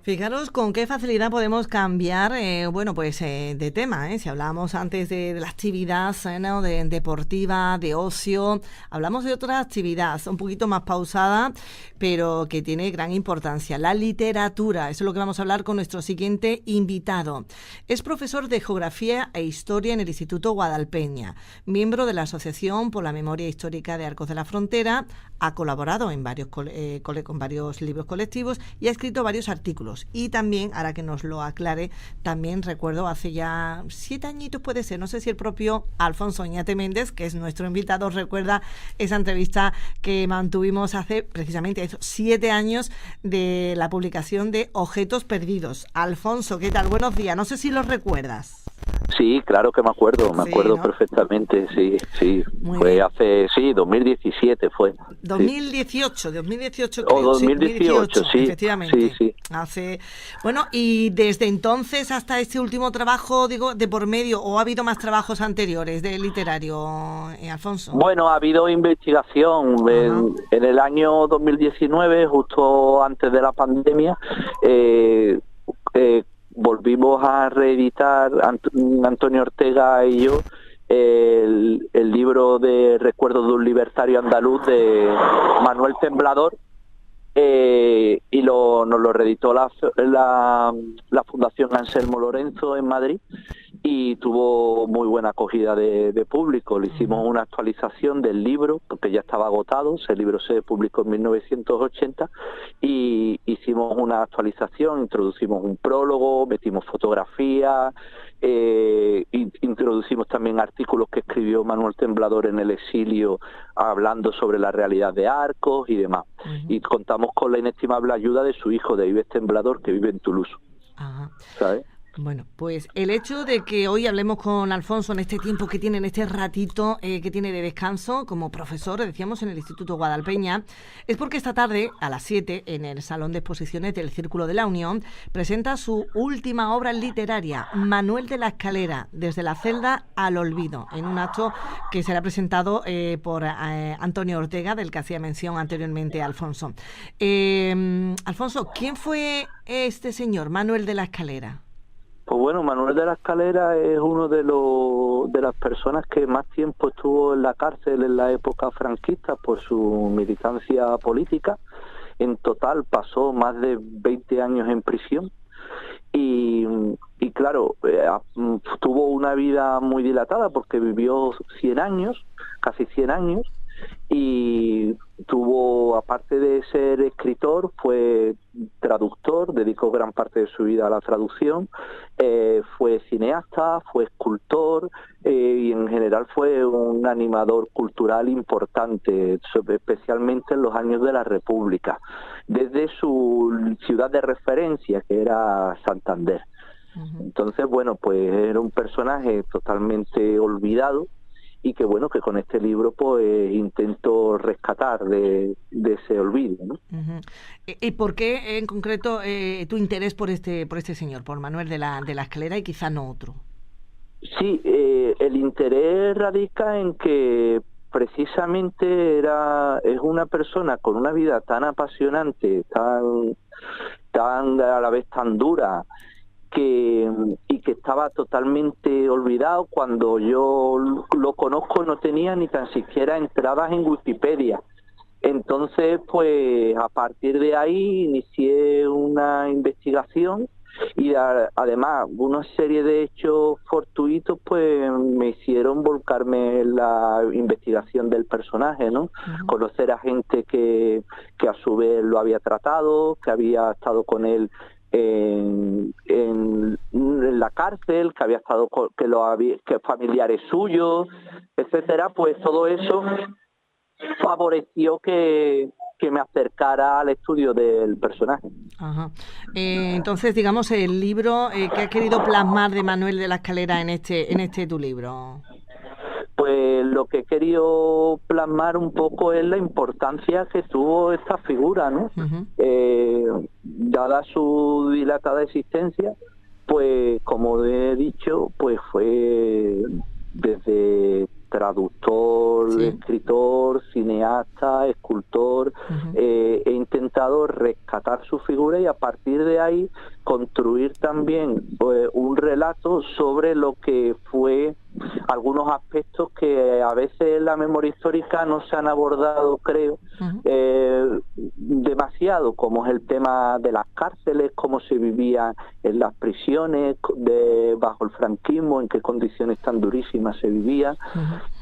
Fijaros con qué facilidad podemos cambiar, de tema, ¿eh? Si hablábamos antes de la actividad, ¿no? Deportiva, de ocio, hablamos de otra actividad un poquito más pausada, pero que tiene gran importancia, la literatura. Eso es lo que vamos a hablar con nuestro siguiente invitado. Es profesor de Geografía e Historia en el Instituto Guadalpeña, miembro de la Asociación por la Memoria Histórica de Arcos de la Frontera, ha colaborado en varios con varios libros colectivos y ha escrito varios artículos. Y también, ahora que nos lo aclare, también recuerdo hace ya 7 añitos puede ser, no sé si el propio Alfonso Oñate Méndez, que es nuestro invitado, recuerda esa entrevista que mantuvimos hace precisamente 7 años de la publicación de Objetos Perdidos. Alfonso, ¿qué tal? Buenos días, no sé si los recuerdas. Sí, claro que me acuerdo, ¿no? Perfectamente, sí. Muy Fue bien. hace, 2017 fue. 2018 O 2018, sí, efectivamente. sí. Y desde entonces hasta este último trabajo, digo, de por medio, ¿o ha habido más trabajos anteriores de literario, Alfonso? Bueno, ha habido investigación en el año 2019, justo antes de la pandemia, volvimos a reeditar Antonio Ortega y yo el libro de Recuerdos de un libertario andaluz de Manuel Temblador, y nos lo reeditó la Fundación Anselmo Lorenzo en Madrid y tuvo muy buena acogida de público. Le hicimos una actualización del libro porque ya estaba agotado. Ese libro se publicó en 1980 y hicimos una actualización, introducimos un prólogo, metimos fotografías, introducimos también artículos que escribió Manuel Temblador en el exilio hablando sobre la realidad de Arcos y demás. Y contamos con la inestimable ayuda de su hijo, de Ives Temblador, que vive en Toulouse. ¿Sabes? Bueno, pues el hecho de que hoy hablemos con Alfonso en este tiempo que tiene, en este ratito que tiene de descanso como profesor, decíamos, en el Instituto Guadalpeña, es porque esta tarde, a las 7, en el Salón de Exposiciones del Círculo de la Unión, presenta su última obra literaria, Manuel de la Escalera, desde la celda al olvido, en un acto que será presentado por Antonio Ortega, del que hacía mención anteriormente Alfonso. Alfonso, ¿quién fue este señor, Manuel de la Escalera? Pues bueno, Manuel de la Escalera es uno de las personas que más tiempo estuvo en la cárcel en la época franquista por su militancia política. En total pasó más de 20 años en prisión y claro, tuvo una vida muy dilatada porque vivió 100 años, casi 100 años, y tuvo, aparte de ser escritor, fue traductor, dedicó gran parte de su vida a la traducción, fue cineasta, fue escultor, y en general fue un animador cultural importante, especialmente en los años de la República, desde su ciudad de referencia, que era Santander. Entonces, bueno, pues era un personaje totalmente olvidado, y que bueno, que con este libro pues intento rescatar de ese olvido, ¿no? ¿Y por qué en concreto tu interés por este señor, por Manuel de la Escalera, y quizá no otro? Sí, el interés radica en que precisamente es una persona con una vida tan apasionante, tan a la vez tan dura, y que estaba totalmente olvidado. Cuando yo lo conozco no tenía ni tan siquiera entradas en Wikipedia. Entonces, pues a partir de ahí inicié una investigación y además una serie de hechos fortuitos pues me hicieron volcarme en la investigación del personaje, ¿no? Conocer a gente que a su vez lo había tratado, que había estado con él en la cárcel, que había estado que familiares suyos, etcétera. Pues todo eso favoreció que me acercara al estudio del personaje. Entonces, digamos, el libro que ha querido plasmar de Manuel de la Escalera en este tu libro. Pues lo que he querido plasmar un poco es la importancia que tuvo esta figura, ¿no? Dada su dilatada existencia, pues como he dicho, pues fue desde traductor, Sí. escritor, cineasta, escultor. He intentado rescatar su figura y a partir de ahí construir también un relato sobre lo que fue algunos aspectos que a veces en la memoria histórica no se han abordado, creo, demasiado, como es el tema de las cárceles, cómo se vivía en las prisiones bajo el franquismo, en qué condiciones tan durísimas se vivía,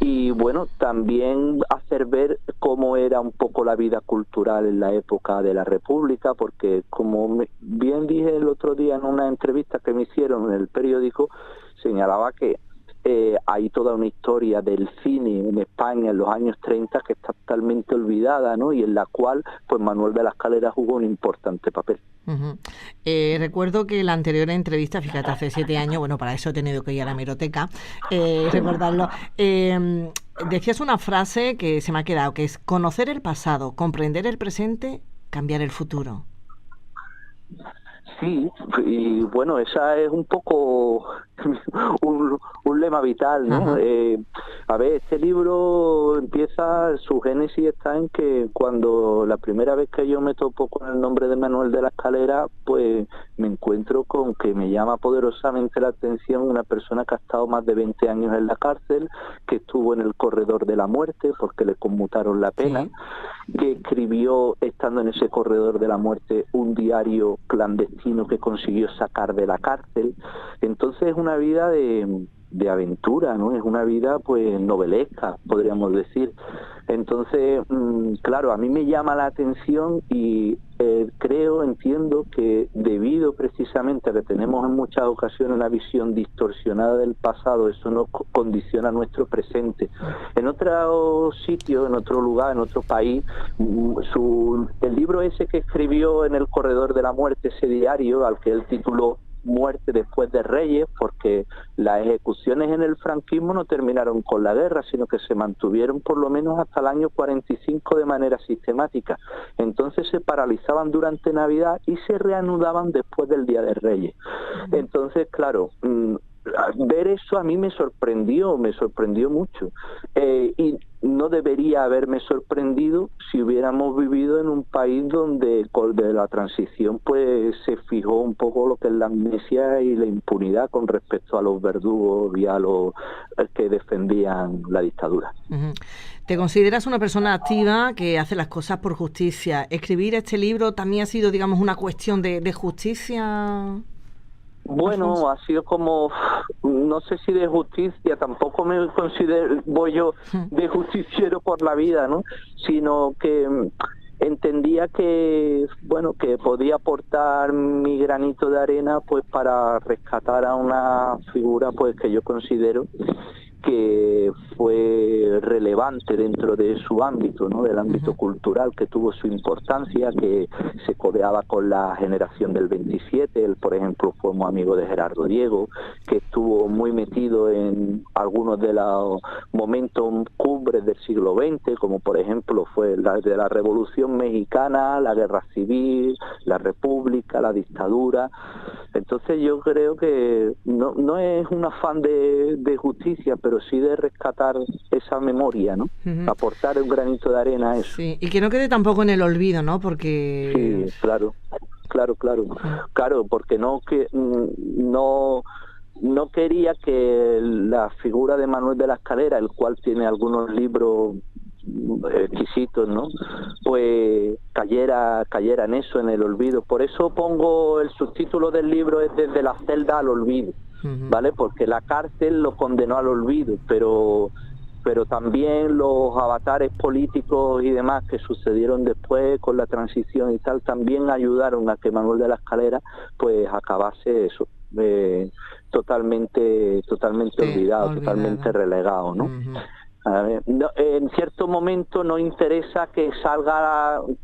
y bueno, también hacer ver cómo era un poco la vida cultural en la época de la República, porque como bien dije el otro día en una entrevista que me hicieron en el periódico, señalaba que hay toda una historia del cine en España en los años 30 que está totalmente olvidada, ¿no? Y en la cual pues Manuel de la Escalera jugó un importante papel. Recuerdo que la anterior entrevista, fíjate, hace 7 años, bueno, para eso he tenido que ir a la hemeroteca, recordarlo, decías una frase que se me ha quedado, que es conocer el pasado, comprender el presente, cambiar el futuro. Sí, y bueno, esa es un poco un lema vital, ¿no? A ver, este libro empieza, su génesis está en que cuando la primera vez que yo me topo con el nombre de Manuel de la Escalera, pues me encuentro con que me llama poderosamente la atención una persona que ha estado más de 20 años en la cárcel, que estuvo en el corredor de la muerte porque le conmutaron la pena, sí, que escribió, estando en ese corredor de la muerte, un diario clandestino que consiguió sacar de la cárcel. Entonces es una vida de aventura, ¿no? Es una vida pues novelesca, podríamos decir. Entonces, claro, a mí me llama la atención y entiendo que debido precisamente a que tenemos en muchas ocasiones una visión distorsionada del pasado, eso nos condiciona nuestro presente. En otro sitio, en otro lugar, en otro país, el libro ese que escribió en el corredor de la muerte, ese diario al que él tituló Muerte después de Reyes, porque las ejecuciones en el franquismo no terminaron con la guerra, sino que se mantuvieron por lo menos hasta el año 45 de manera sistemática. Entonces se paralizaban durante Navidad y se reanudaban después del Día de Reyes. Entonces, claro, ver eso a mí me sorprendió mucho. Y no debería haberme sorprendido si hubiéramos vivido en un país donde de la transición pues se fijó un poco lo que es la amnesia y la impunidad con respecto a los verdugos y a los que defendían la dictadura. ¿Te consideras una persona activa que hace las cosas por justicia? ¿Escribir este libro también ha sido, digamos, una cuestión de justicia? Bueno, ha sido como, no sé si de justicia, tampoco me considero yo de justiciero por la vida, ¿no? Sino que entendía que, bueno, que podía aportar mi granito de arena pues para rescatar a una figura pues que yo considero que fue relevante dentro de su ámbito, ¿no? Del ámbito cultural, que tuvo su importancia, que se codeaba con la generación del 27. Él, por ejemplo, fue muy amigo de Gerardo Diego, que estuvo muy metido en algunos de los momentos cumbres del siglo XX, como por ejemplo fue la de la Revolución Mexicana, la Guerra Civil, la República, la dictadura. Entonces yo creo que no es un afán de justicia, pero sí de rescatar esa memoria, ¿no? Aportar un granito de arena a eso. Sí, y que no quede tampoco en el olvido, ¿no? Porque... Sí, claro, porque no quería que la figura de Manuel de la Escalera, el cual tiene algunos libros exquisitos, ¿no? Pues cayera en eso, en el olvido. Por eso pongo el subtítulo del libro es Desde la celda al olvido, ¿vale? Porque la cárcel lo condenó al olvido, pero también los avatares políticos y demás que sucedieron después con la transición y tal, también ayudaron a que Manuel de la Escalera pues acabase eso, totalmente olvidado, totalmente relegado, ¿no? A ver, en cierto momento no interesa que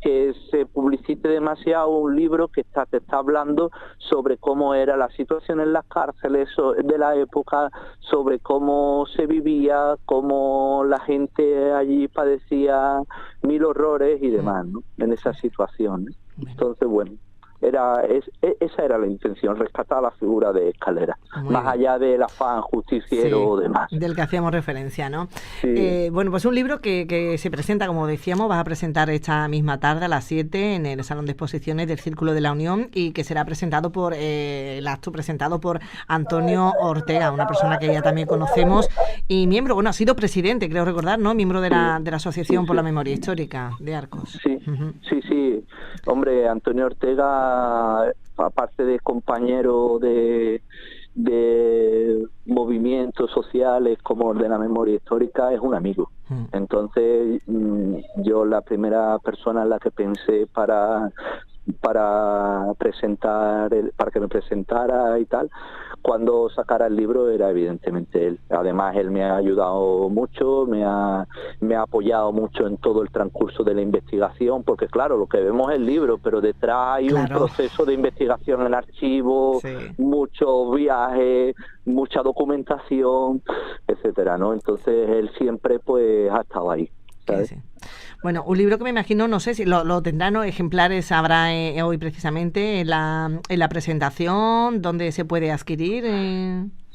que se publicite demasiado un libro que te está hablando sobre cómo era la situación en las cárceles de la época, sobre cómo se vivía, cómo la gente allí padecía mil horrores y demás, ¿no? En esa situación. Entonces, bueno, esa era la intención, rescatar la figura de Escalera, más allá del afán justiciero o demás. Del que hacíamos referencia, ¿no? Sí. Bueno, pues un libro que se presenta, como decíamos, vas a presentar esta misma tarde a las 7 en el Salón de Exposiciones del Círculo de la Unión, y que será presentado el acto presentado por Antonio Ortega, una persona que ya también conocemos y miembro, ha sido presidente, creo recordar, ¿no? Miembro de la Asociación por la Memoria Histórica de Arcos. Sí, sí. Hombre, Antonio Ortega, aparte de compañero de movimientos sociales como de la memoria histórica, es un amigo. Entonces, yo la primera persona en la que pensé para que me presentara y tal, cuando sacara el libro, era evidentemente él. Además, él me ha ayudado mucho, me ha apoyado mucho en todo el transcurso de la investigación, porque claro, lo que vemos es el libro, pero detrás hay un proceso de investigación en archivo, muchos viajes, mucha documentación, etcétera, ¿no? Entonces él siempre pues ha estado ahí, ¿sabes? Sí. Bueno, un libro que me imagino, no sé si lo tendrán, ¿no? Ejemplares habrá hoy precisamente en la presentación, ¿dónde se puede adquirir?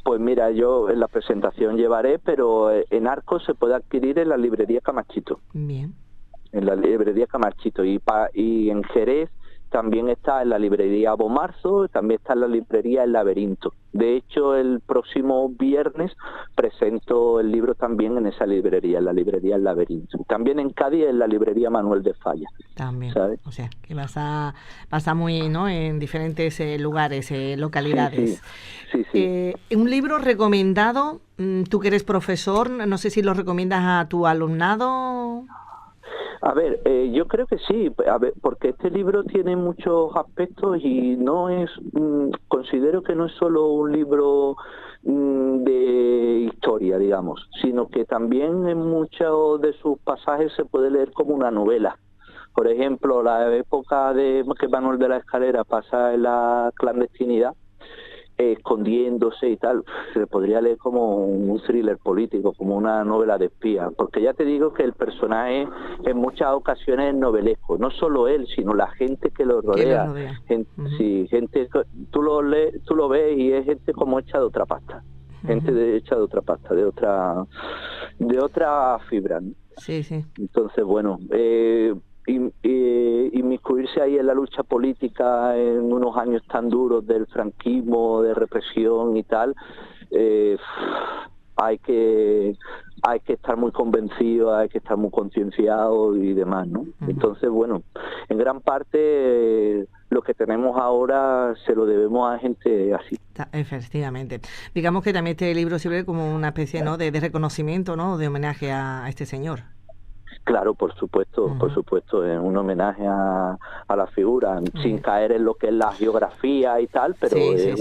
Pues mira, yo en la presentación llevaré, pero en Arcos se puede adquirir en la librería Camachito. Bien. En la librería Camachito, y en Jerez también está en la librería Bomarzo, también está en la librería El Laberinto. De hecho, el próximo viernes presento el libro también en esa librería, en la librería El Laberinto. También en Cádiz, en la librería Manuel de Falla. También, ¿sabes? O sea, que vas a muy, ¿no?, en diferentes lugares, localidades. Sí. Un libro recomendado, tú que eres profesor, no sé si lo recomiendas a tu alumnado. A ver, yo creo que sí, porque este libro tiene muchos aspectos y considero que no es solo un libro de historia, digamos, sino que también en muchos de sus pasajes se puede leer como una novela. Por ejemplo, la época de que Manuel de la Escalera pasa en la clandestinidad, escondiéndose y tal, se podría leer como un thriller político, como una novela de espía, porque ya te digo que el personaje en muchas ocasiones es novelesco, no solo él, sino la gente que lo rodea. Gente, tú lo ves y es gente como hecha de otra pasta, hecha de otra pasta, de otra fibra, ¿no? Sí. Entonces, bueno, inmiscuirse ahí en la lucha política en unos años tan duros del franquismo, de represión y tal, hay que estar muy convencido, hay que estar muy concienciado y demás, ¿no? Entonces, bueno, en gran parte lo que tenemos ahora se lo debemos a gente así. Efectivamente. Digamos que también este libro sirve como una especie, ¿no?, de reconocimiento, ¿no?, de homenaje a este señor. Claro, por supuesto, es un homenaje a la figura, sin caer en lo que es la geografía y tal, pero es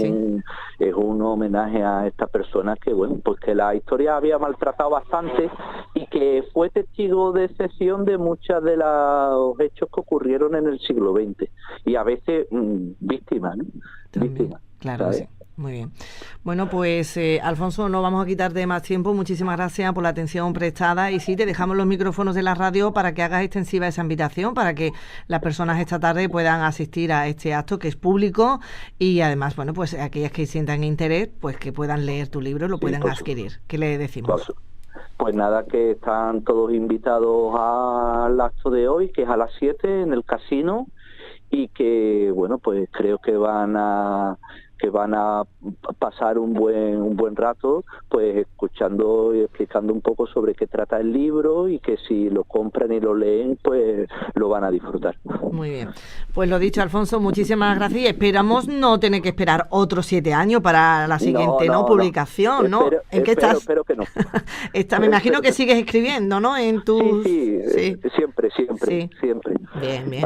un homenaje a esta persona que, bueno, pues que la historia había maltratado bastante y que fue testigo de excepción de muchos de los hechos que ocurrieron en el siglo XX, y a veces víctima, ¿no? Víctima, claro, ¿sabes? sí. Muy bien. Bueno, pues Alfonso, no vamos a quitarte más tiempo. Muchísimas gracias por la atención prestada. Y sí, te dejamos los micrófonos de la radio para que hagas extensiva esa invitación, para que las personas esta tarde puedan asistir a este acto que es público, y además, bueno, pues aquellas que sientan interés, pues que puedan leer tu libro, lo puedan adquirir. ¿Qué le decimos? Pues nada, que están todos invitados al acto de hoy, que es a las 7 en el casino, y que, bueno, pues creo que van a pasar un buen rato, pues escuchando y explicando un poco sobre qué trata el libro, y que si lo compran y lo leen, pues lo van a disfrutar. Muy bien. Pues lo dicho, Alfonso, muchísimas gracias, y esperamos no tener que esperar otros 7 años para la siguiente publicación, ¿no? ¿En qué estás? Espero que no. Me imagino que sigues escribiendo, ¿no? En tus... Sí. Siempre. Bien.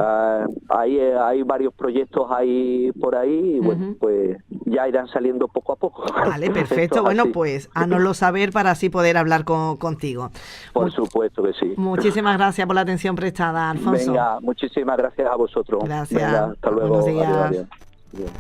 Hay varios proyectos ahí por ahí, y bueno, pues ya irán saliendo poco a poco. Vale, perfecto. Bueno, pues hánoslo saber para así poder hablar contigo. Por supuesto que sí. Muchísimas gracias por la atención prestada, Alfonso. Venga, muchísimas gracias a vosotros. Gracias. Venga, hasta luego. Buenos días. Adiós.